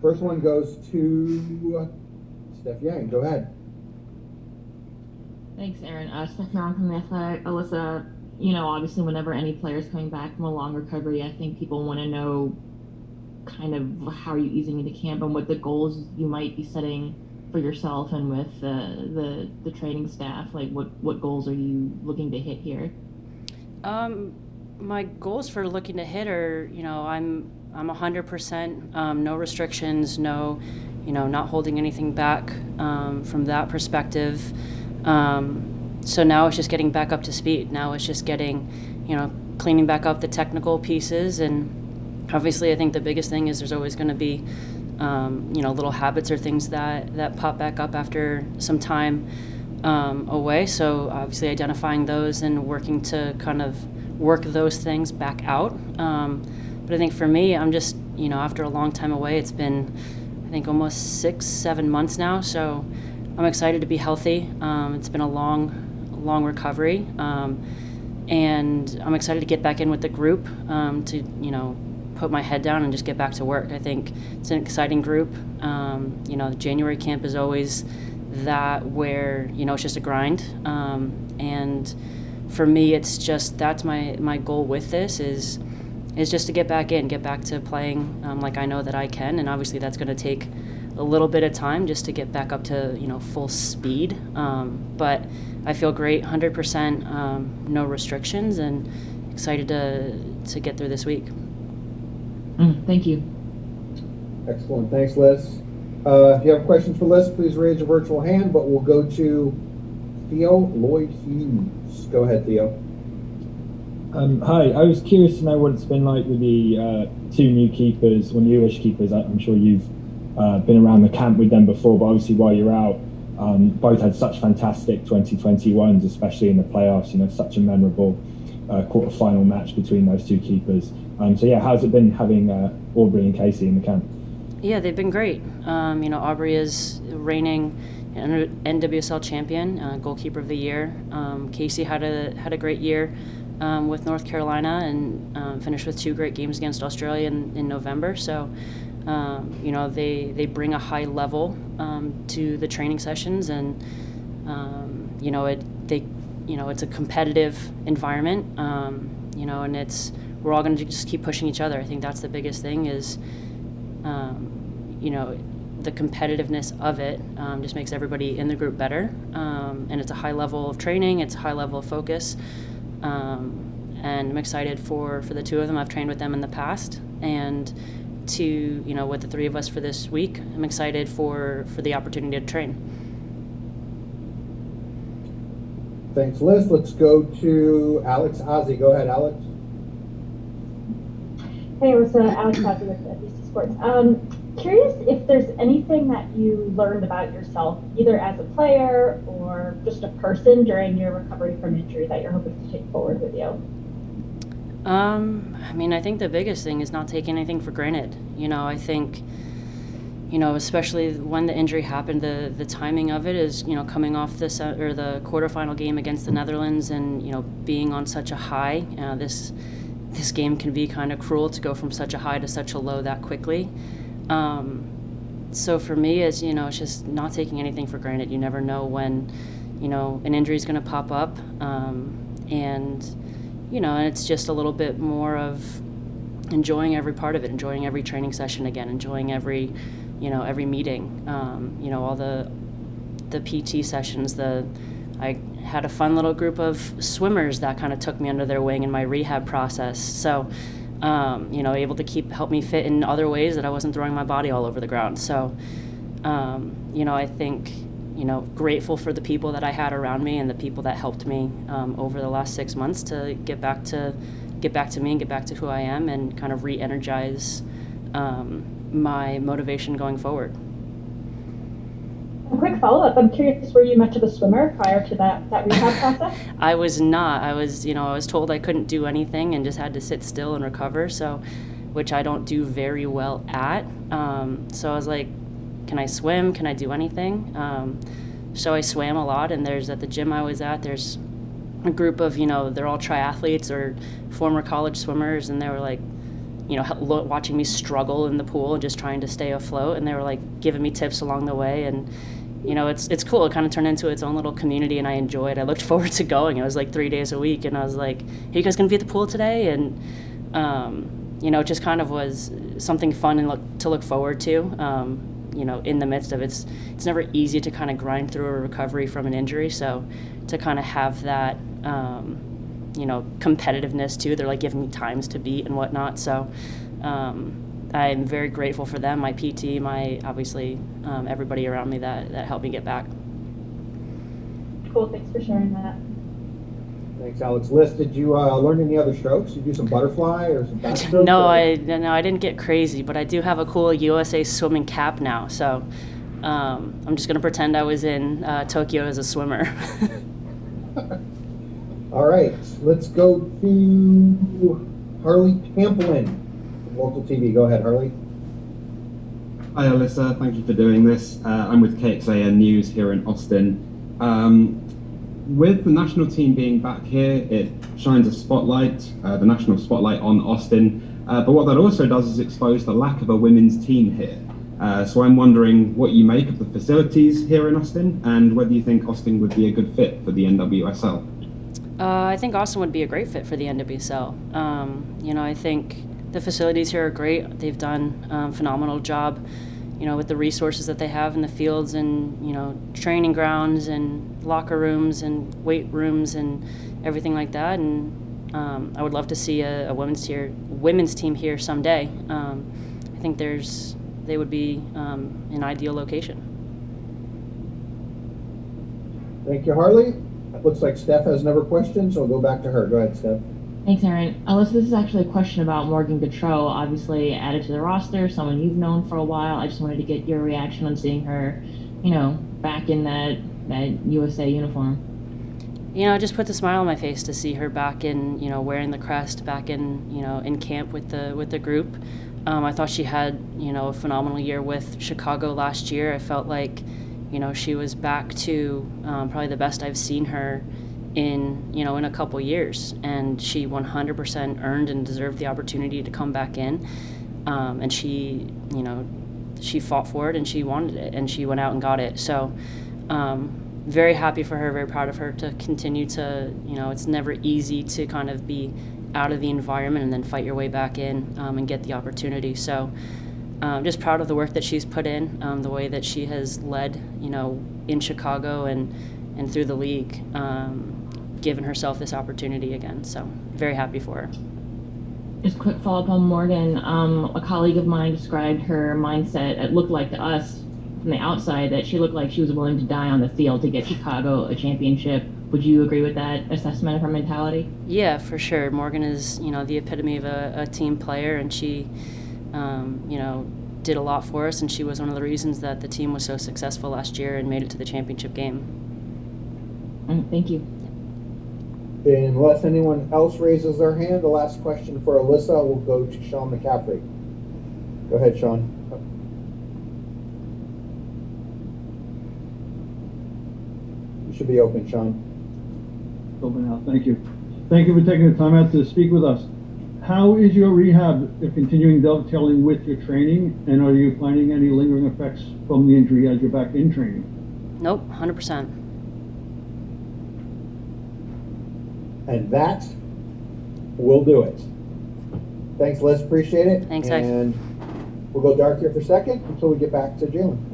First one goes to Steph Yang. Go ahead. Thanks, Aaron. Steph Yang from The Athletic. Alyssa, obviously whenever any player's coming back from a long recovery, I think people want to know kind of how are you easing into camp and what the goals you might be setting for yourself and with the training staff. Like what goals are you looking to hit here? My goals for looking to hit are, I'm 100%, no restrictions, no, not holding anything back from that perspective. So now it's just getting back up to speed. Now it's just getting, cleaning back up the technical pieces. And obviously I think the biggest thing is there's always going to be, little habits or things that pop back up after some time away. So obviously identifying those and working to kind of work those things back out. But I think for me, I'm just, after a long time away, it's been, I think, almost 6-7 months now. So I'm excited to be healthy. It's been a long recovery. And I'm excited to get back in with the group to, put my head down and just get back to work. I think it's an exciting group. The January camp is always that where, it's just a grind. And for me, it's just, that's my goal with this is just to get back to playing like I know that I can. And obviously that's going to take a little bit of time just to get back up to, full speed. But I feel great, 100%, no restrictions, and excited to get through this week. Thank you. Excellent. Thanks, Liz. If you have questions for Liz, please raise your virtual hand, but we'll go to Theo Lloyd Hughes. Go ahead, Theo. Hi, I was curious to know what it's been like with the two new keepers, or newish keepers. I'm sure you've been around the camp with them before, but obviously while you're out, both had such fantastic 2021s, especially in the playoffs, such a memorable quarter-final match between those two keepers. So yeah, how's it been having Aubrey and Casey in the camp? Yeah, they've been great. Aubrey is reigning NWSL champion, goalkeeper of the year. Casey had a great year with North Carolina and finished with 2 great games against Australia in November. So, they bring a high level to the training sessions, and it's a competitive environment. And we're all going to just keep pushing each other. I think that's the biggest thing is, the competitiveness of it just makes everybody in the group better. And it's a high level of training. It's a high level of focus. And I'm excited for the two of them. I've trained with them in the past. And with the 3 of us for this week, I'm excited for the opportunity to train. Thanks, Liz. Let's go to Alex Ozzie. Go ahead, Alex. Hey, Alyssa, Alex Ozzie with BC Sports. Curious if there's anything that you learned about yourself, either as a player or just a person during your recovery from injury that you're hoping to take forward with you. I think the biggest thing is not taking anything for granted. I think, especially when the injury happened, the timing of it is, coming off the quarterfinal game against the Netherlands and, being on such a high. This game can be kind of cruel to go from such a high to such a low that quickly. So for me, it's just not taking anything for granted. You never know when, an injury is going to pop up. And it's just a little bit more of enjoying every part of it, enjoying every training session again, enjoying every meeting, all the PT sessions. I had a fun little group of swimmers that kind of took me under their wing in my rehab process. So, able to help me fit in other ways that I wasn't throwing my body all over the ground. So, I think, grateful for the people that I had around me and the people that helped me over the last 6 months to get back to me and get back to who I am and kind of re-energize my motivation going forward. A quick follow-up. I'm curious, were you much of a swimmer prior to that rehab process? I was not. I was told I couldn't do anything and just had to sit still and recover. So, which I don't do very well at. So I was like, can I swim? Can I do anything? So I swam a lot, and at the gym I was at, there's a group of, they're all triathletes or former college swimmers, and they were like, watching me struggle in the pool and just trying to stay afloat, and they were like giving me tips along the way. And it's cool. It kind of turned into its own little community, and I enjoy it. I looked forward to going. It was like 3 days a week, and I was like, hey, you guys gonna be at the pool today? And it just kind of was something fun and to look forward to. In the midst of it's never easy to kind of grind through a recovery from an injury. So to kind of have that, competitiveness too, they're like giving me times to beat and whatnot. So I'm very grateful for them, my PT, obviously everybody around me that helped me get back. Cool, thanks for sharing that. Thanks, Alex. Liz, did you learn any other strokes? Did you do some butterfly or some backstroke? No, I didn't get crazy, but I do have a cool USA swimming cap now. So I'm just gonna pretend I was in Tokyo as a swimmer. All right, let's go to Harley Pamplin from local TV. Go ahead, Harley. Hi, Alyssa. Thank you for doing this. I'm with KXAN News here in Austin. With the national team being back here, it shines a spotlight, the national spotlight on Austin. But what that also does is expose the lack of a women's team here. So I'm wondering what you make of the facilities here in Austin and whether you think Austin would be a good fit for the NWSL. I think Austin would be a great fit for the NWSL. I think the facilities here are great. They've done a phenomenal job, with the resources that they have in the fields and, training grounds and locker rooms and weight rooms and everything like that. And I would love to see a women's team here someday. I think they would be an ideal location. Thank you, Harley. It looks like Steph has another question, so we'll go back to her. Go ahead, Steph. Thanks, Aaron. Alyssa, this is actually a question about Morgan Gautreau, obviously added to the roster, someone you've known for a while. I just wanted to get your reaction on seeing her, back in that USA uniform. It just puts a smile on my face to see her back in, wearing the crest, back in, in camp with the group. I thought she had, a phenomenal year with Chicago last year. I felt like, she was back to probably the best I've seen her in a couple years, and she 100% earned and deserved the opportunity to come back in. And she fought for it and she wanted it and she went out and got it. So very happy for her, very proud of her to continue to, it's never easy to kind of be out of the environment and then fight your way back in and get the opportunity. So just proud of the work that she's put in, the way that she has led, in Chicago and through the league, given herself this opportunity again. So very happy for her. Just quick follow-up on Morgan. A colleague of mine described her mindset. It looked like to us from the outside that she looked like she was willing to die on the field to get Chicago a championship. Would you agree with that assessment of her mentality? Yeah, for sure. Morgan is, the epitome of a team player, and she, did a lot for us, and she was one of the reasons that the team was so successful last year and made it to the championship game. Thank you. Unless anyone else raises their hand, the last question for Alyssa will go to Sean McCaffrey. Go ahead, Sean. You should be open, Sean. Open now. Thank you. Thank you for taking the time out to speak with us. How is your rehab continuing dovetailing with your training, and are you finding any lingering effects from the injury as you're back in training? Nope, 100%. And that will do it. Thanks, Liz. Appreciate it. Thanks, and we'll go dark here for a second until we get back to Jalen.